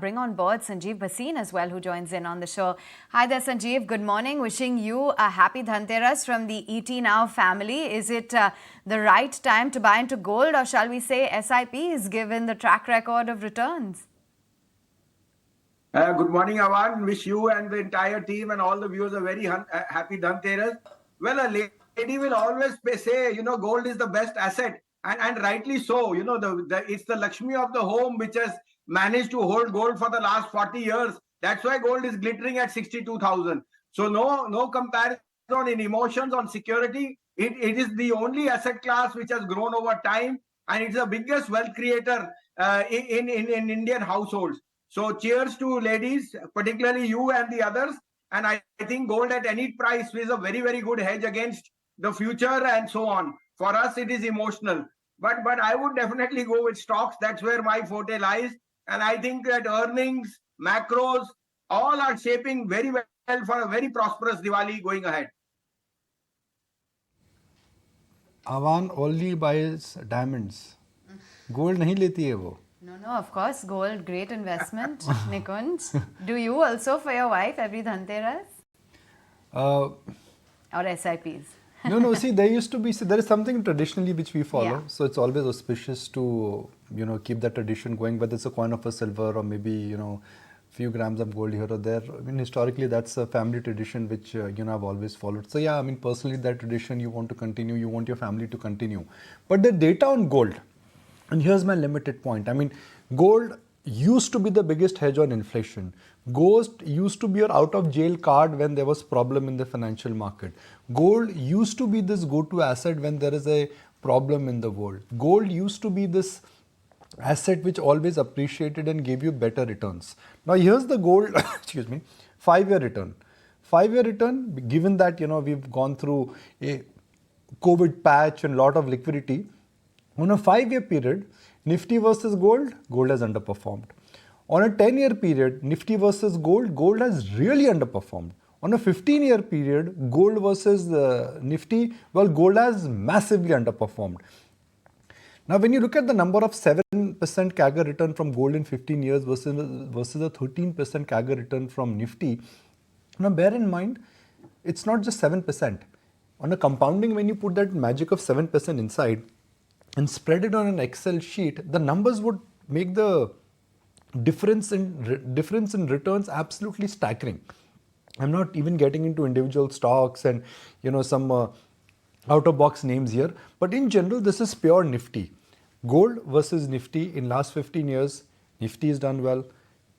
bring on board Sanjiv Bhasin as well, who joins in on the show. Hi there, Sanjiv. Good morning. Wishing you a happy Dhanteras from the ET Now family. Is it the right time to buy into gold, or shall we say SIPs, given the track record of returns? Good morning, Awan. Wish you and the entire team and all the viewers a very happy Dhanteras. Well, a lady will always say, gold is the best asset, and rightly so. It's the Lakshmi of the home which has managed to hold gold for the last 40 years. That's why gold is glittering at 62,000. So no comparison in emotions on security. It is the only asset class which has grown over time, and it's the biggest wealth creator in Indian households. So cheers to ladies, particularly you and the others. And I think gold at any price is a very, very good hedge against the future and so on. For us, it is emotional. But I would definitely go with stocks. That's where my forte lies. And I think that earnings, macros, all are shaping very well for a very prosperous Diwali going ahead. Awan only buys diamonds. Gold nahi leti hai wo. No, of course, gold, great investment, Nikunj. Do you also for your wife every Dhanteras? Or SIPs? No, see, there is something traditionally which we follow. Yeah. So it's always auspicious to, keep that tradition going, whether it's a coin of a silver or maybe, few grams of gold here or there. I mean, historically, that's a family tradition which, I've always followed. So yeah, I mean, personally, that tradition you want to continue, you want your family to continue. But the data on gold, and here's my limited point. I mean, gold used to be the biggest hedge on inflation. Gold used to be your out of jail card when there was problem in the financial market. Gold used to be this go-to asset when there is a problem in the world. Gold used to be this asset which always appreciated and gave you better returns. Now here's the gold, 5-year return. 5-year return, given that, we've gone through a COVID patch and lot of liquidity, on a 5-year period, Nifty versus gold has underperformed. On a 10-year period, Nifty versus gold has really underperformed. On a 15-year period, gold versus Nifty, gold has massively underperformed. Now, when you look at the number of 7% CAGR return from gold in 15 years versus a 13% CAGR return from Nifty, now bear in mind, it's not just 7%. On a compounding, when you put that magic of 7% inside, and spread it on an Excel sheet, the numbers would make the difference in returns absolutely staggering. I'm not even getting into individual stocks and some out-of-box names here, but in general, this is pure Nifty. Gold versus Nifty in last 15 years, Nifty is done well.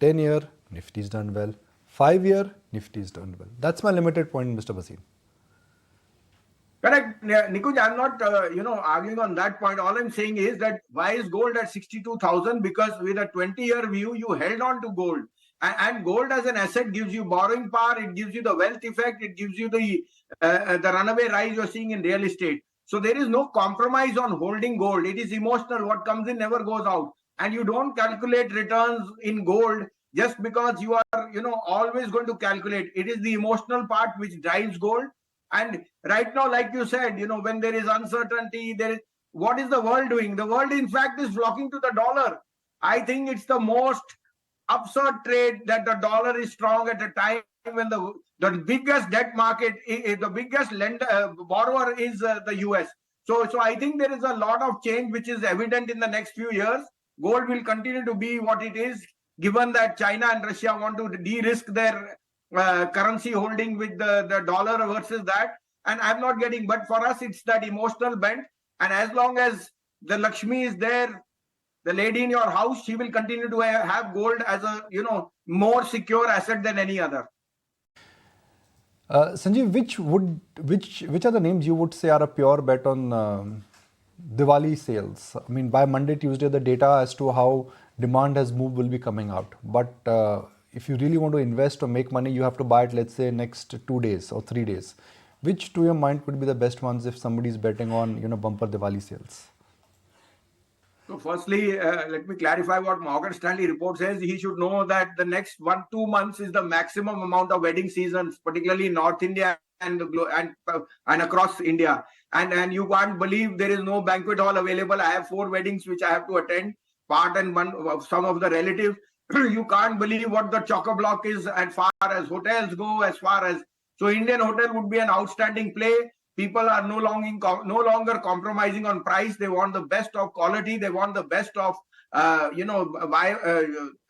10-year, Nifty is done well. 5-year, Nifty is done well. That's my limited point, Mr. Bhasin. Correct. Nikunj, I'm not, arguing on that point. All I'm saying is that why is gold at 62,000? Because with a 20-year view, you held on to gold. And gold as an asset gives you borrowing power. It gives you the wealth effect. It gives you the runaway rise you're seeing in real estate. So there is no compromise on holding gold. It is emotional. What comes in never goes out. And you don't calculate returns in gold just because you are, always going to calculate. It is the emotional part which drives gold. And right now, like you said, when there is uncertainty, what is the world doing? The world, in fact, is flocking to the dollar. I think it's the most absurd trade that the dollar is strong at a time when the biggest debt market, the biggest borrower is the US. So I think there is a lot of change which is evident in the next few years. Gold will continue to be what it is, given that China and Russia want to de-risk their currency holding with the dollar versus that. And I'm not getting, but for us, it's that emotional bent. And as long as the Lakshmi is there, the lady in your house, she will continue to have gold as a, more secure asset than any other. Sanjiv, which are the names you would say are a pure bet on Diwali sales? I mean, by Monday, Tuesday, the data as to how demand has moved will be coming out. But if you really want to invest or make money, you have to buy it, let's say, next 2 days or 3 days. Which, to your mind, could be the best ones if somebody is betting on, bumper Diwali sales? So firstly, let me clarify what Morgan Stanley report says. He should know that the next 1-2 months is the maximum amount of wedding seasons, particularly in North India and across India. And you can't believe there is no banquet hall available. I have 4 weddings which I have to attend, part and one of some of the relatives. You can't believe what the chock-a-block is as far as hotels go, so Indian hotel would be an outstanding play. People are no longer compromising on price. They want the best of quality. They want the best of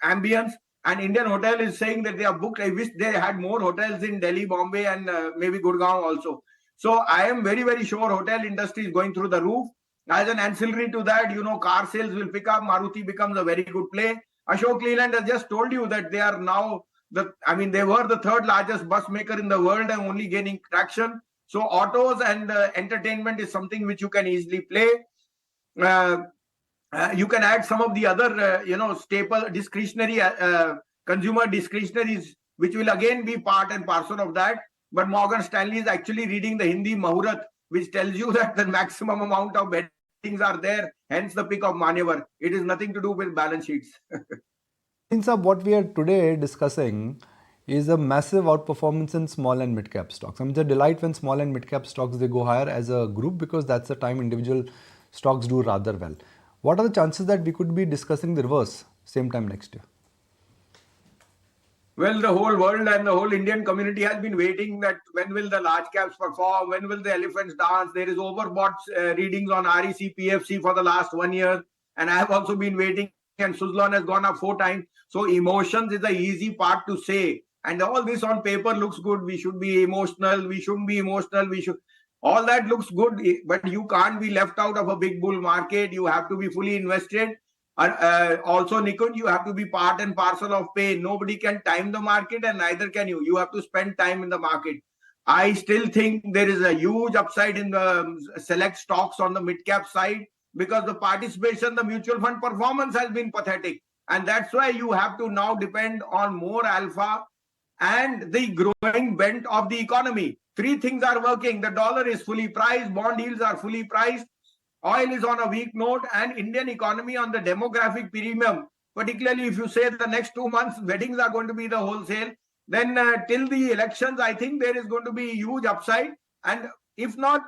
ambience. And Indian hotel is saying that they are booked. I wish they had more hotels in Delhi, Bombay, and maybe Gurgaon also. So I am very, very sure hotel industry is going through the roof. As an ancillary to that, car sales will pick up. Maruti becomes a very good play. Ashok Leyland has just told you that they are now they were the third largest bus maker in the world and only gaining traction. So autos and entertainment is something which you can easily play. You can add some of the other, staple discretionary, consumer discretionaries, which will again be part and parcel of that. But Morgan Stanley is actually reading the Hindi Mahurat, which tells you that the maximum amount of bettings are there, hence the pick of maneuver. It is nothing to do with balance sheets. Since what we are today discussing is a massive outperformance in small and mid cap stocks. I mean, it's a delight when small and mid cap stocks they go higher as a group, because that's the time individual stocks do rather well. What are the chances that we could be discussing the reverse same time next year? Well, the whole world and the whole Indian community has been waiting that when will the large caps perform, when will the elephants dance. There is overbought readings on REC, PFC for the last 1 year. And I have also been waiting, and Suzlon has gone up 4 times. So emotions is the easy part to say. And all this on paper looks good. We should be emotional. We shouldn't be emotional. All that looks good, but you can't be left out of a big bull market. You have to be fully invested. Also, Nikunj, you have to be part and parcel of pain. Nobody can time the market, and neither can you. You have to spend time in the market. I still think there is a huge upside in the select stocks on the mid-cap side, because the participation, the mutual fund performance has been pathetic. And that's why you have to now depend on more alpha and the growing bent of the economy. 3 things are working. The dollar is fully priced, bond yields are fully priced, oil is on a weak note, and Indian economy on the demographic premium, particularly if you say the next 2 months, weddings are going to be the wholesale, then till the elections, I think there is going to be huge upside. And if not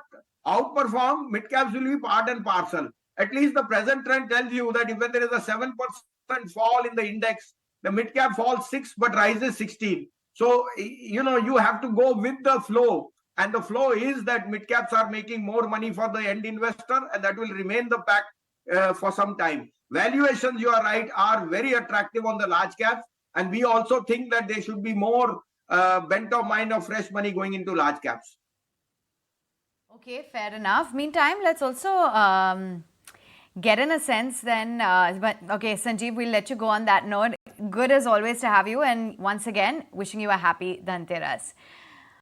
outperform, mid-caps will be part and parcel. At least the present trend tells you that if there is a 7% fall in the index, the mid-cap falls 6 but rises 16. So, you have to go with the flow. And the flow is that mid-caps are making more money for the end investor, and that will remain the pack for some time. Valuations, you are right, are very attractive on the large caps. And we also think that there should be more bent of mind of fresh money going into large caps. Okay, fair enough. Meantime, let's also get in a sense then, okay, Sanjiv, we'll let you go on that note. Good as always to have you, and once again, wishing you a happy Dhanteras.